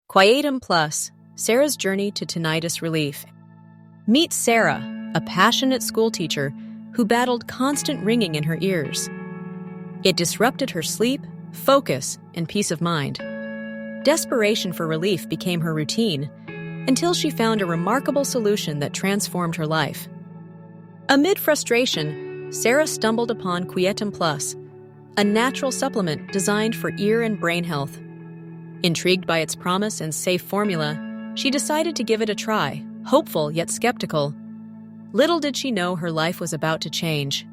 Quietum Plus, Sarah's journey to tinnitus relief. Meet Sarah, a passionate schoolteacher who battled constant ringing in her ears. It disrupted her sleep, focus, and peace of mind. Desperation for relief became her routine until she found a remarkable solution that transformed her life. Amid frustration, Sarah stumbled upon Quietum Plus, a natural supplement designed for ear and brain health. Intrigued by its promise and safe formula, she decided to give it a try, hopeful yet skeptical. Little did she know her life was about to change.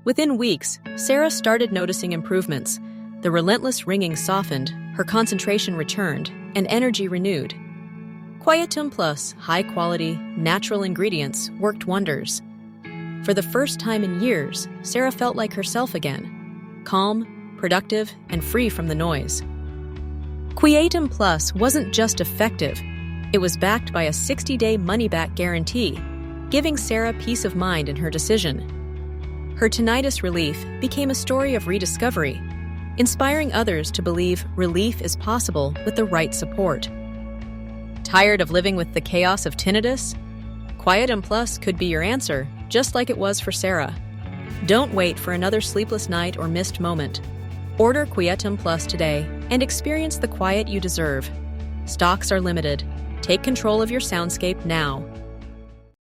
Within weeks, Sarah started noticing improvements. The relentless ringing softened, her concentration returned, and energy renewed. Quietum Plus' high-quality, natural ingredients worked wonders. For the first time in years, Sarah felt like herself again, calm, productive, and free from the noise. Quietum Plus wasn't just effective, it was backed by a 60-day money-back guarantee, giving Sarah peace of mind in her decision. Her tinnitus relief became a story of rediscovery, inspiring others to believe relief is possible with the right support. Tired of living with the chaos of tinnitus? Quietum Plus could be your answer, just like it was for Sarah. Don't wait for another sleepless night or missed moment. Order Quietum Plus today and experience the quiet you deserve. Stocks are limited. Take control of your soundscape now.